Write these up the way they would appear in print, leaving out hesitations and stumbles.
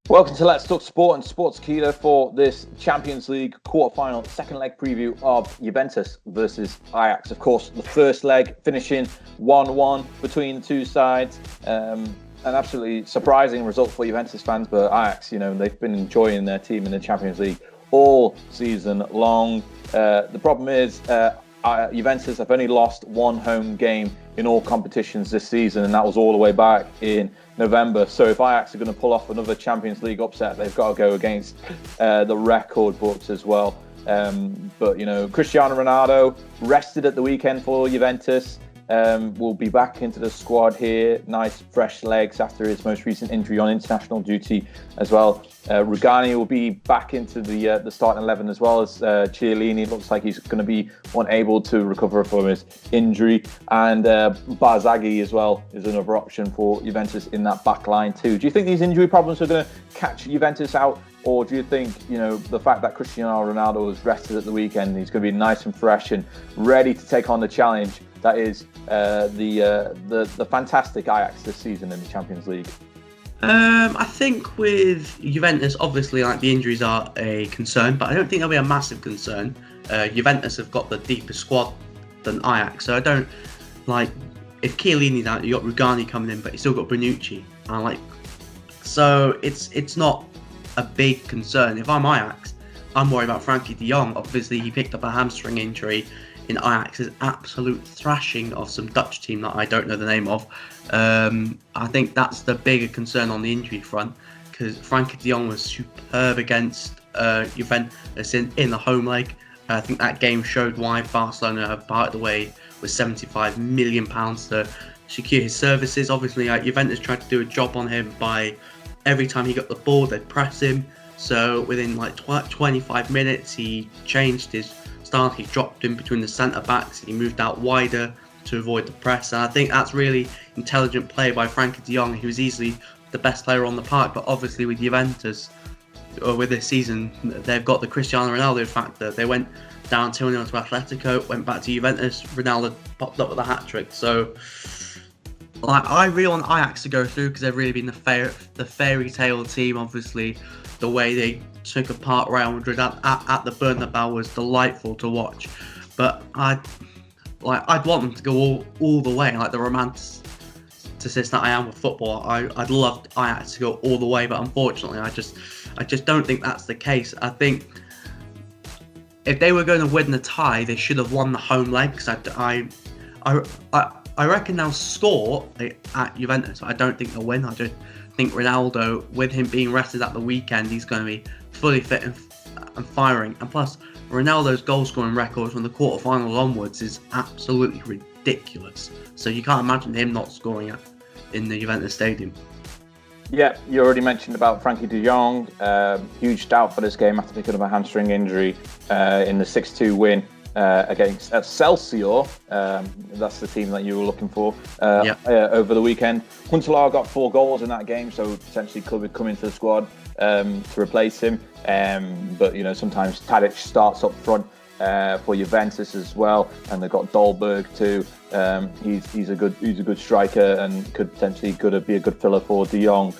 Welcome to Let's Talk Sport and Sports Keto for this Champions League quarter-final second leg preview of Juventus versus Ajax. Of course, the first leg finishing 1-1 between the two sides. An absolutely surprising result for Juventus fans, but Ajax, they've been enjoying their team in the Champions League all season long. The problem is Juventus have only lost one home game in all competitions this season, and that was all the way back in November. So if Ajax are going to pull off another Champions League upset, they've got to go against the record books as well. But Cristiano Ronaldo rested at the weekend for Juventus. Will be back into the squad here. Nice fresh legs after his most recent injury on international duty as well. Rugani will be back into the starting 11 as well as Chiellini. Looks like he's going to be unable to recover from his injury. And Barzaghi as well is another option for Juventus in that back line too. Do you think these injury problems are going to catch Juventus out? Or do you think, the fact that Cristiano Ronaldo was rested at the weekend, he's going to be nice and fresh and ready to take on the challenge that is the fantastic Ajax this season in the Champions League? I think with Juventus, obviously, the injuries are a concern, but I don't think they'll be a massive concern. Juventus have got the deeper squad than Ajax, so I don't if Chiellini's out, you got Rugani coming in, but you still got Bonucci. So it's not a big concern. If I'm Ajax, I'm worried about Frankie de Jong. Obviously, he picked up a hamstring injury in Ajax's absolute thrashing of some Dutch team that I don't know the name of. I think that's the bigger concern on the injury front, because Frankie de Jong was superb against Juventus in the home leg. I think that game showed why Barcelona have parted away with £75 million to secure his services. Obviously, Juventus tried to do a job on him by every time he got the ball, they'd press him. So within 25 minutes, he changed his style. He dropped in between the centre backs. He moved out wider to avoid the press. And I think that's really intelligent play by Frankie de Jong. He was easily the best player on the park. But obviously with Juventus, or with this season, they've got the Cristiano Ronaldo factor. They went down 2-0 to Atletico, went back to Juventus. Ronaldo popped up with a hat-trick. So I really want Ajax to go through, because they've really been the fairy tale team. Obviously, the way they took apart Real Madrid at the Bernabeu was delightful to watch. But I'd want them to go all the way, like the romanticist that I am with football. I'd love Ajax to go all the way, but unfortunately, I just don't think that's the case. I think if they were going to win the tie, they should have won the home leg. Because I reckon they'll score at Juventus. I don't think they'll win. I just think Ronaldo, with him being rested at the weekend, he's going to be fully fit and firing. And plus, Ronaldo's goal scoring record from the quarterfinals onwards is absolutely ridiculous. So you can't imagine him not scoring in the Juventus stadium. Yeah, you already mentioned about Frankie de Jong. Huge doubt for this game after picking up a hamstring injury in the 6-2 win against Excelsior. That's the team that you were looking for over the weekend. Huntelaar got 4 goals in that game, so potentially could come into the squad to replace him. But sometimes Tadic starts up front for Juventus as well, and they've got Dolberg too. He's a good striker and could potentially be a good filler for De Jong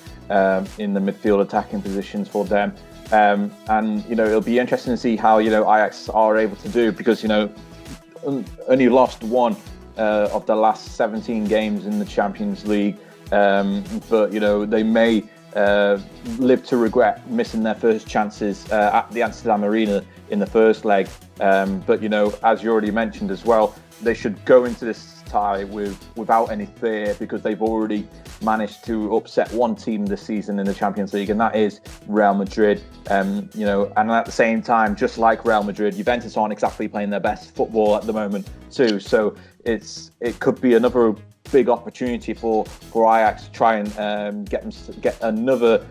in the midfield attacking positions for them. And it'll be interesting to see how Ajax are able to do, because only lost one of the last 17 games in the Champions League, but they may live to regret missing their first chances at the Amsterdam Arena in the first leg. But as you already mentioned as well, they should go into this tie without any fear, because they've already managed to upset one team this season in the Champions League, and that is Real Madrid. And at the same time, just like Real Madrid, Juventus aren't exactly playing their best football at the moment too. So it could be another big opportunity for Ajax to try and get another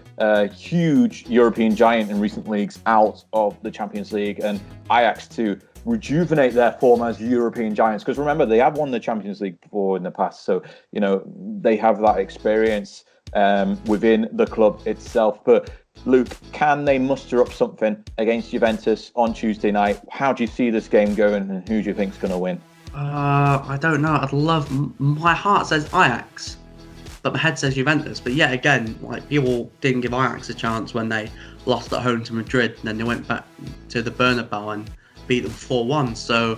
huge European giant in recent leagues out of the Champions League, and Ajax to rejuvenate their form as European giants. Because remember, they have won the Champions League before in the past, so they have that experience within the club itself. But Luke, can they muster up something against Juventus on Tuesday night? How do you see this game going, and who do you think's going to win? I don't know. My heart says Ajax, but my head says Juventus. But yet again, like, people didn't give Ajax a chance when they lost at home to Madrid, and then they went back to the Bernabeu and beat them 4-1. So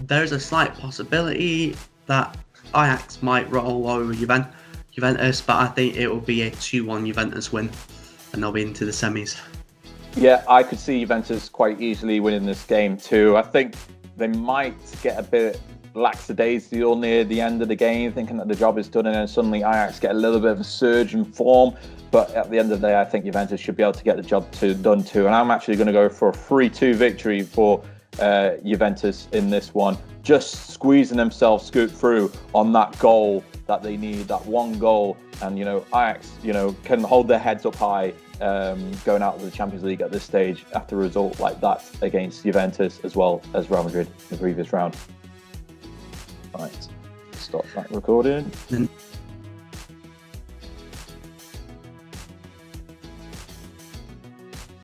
there's a slight possibility that Ajax might roll over Juventus, but I think it will be a 2-1 Juventus win, and they'll be into the semis. Yeah, I could see Juventus quite easily winning this game too. I think they might get a bit lackadaisical near the end of the game, thinking that the job is done, and then suddenly Ajax get a little bit of a surge in form. But at the end of the day, I think Juventus should be able to get the job done too. And I'm actually going to go for a 3-2 victory for Juventus in this one, just squeezing themselves scoot through on that goal that they need, that one goal. And, Ajax, can hold their heads up high going out of the Champions League at this stage after a result like that against Juventus, as well as Real Madrid in the previous round. Right, stop that recording.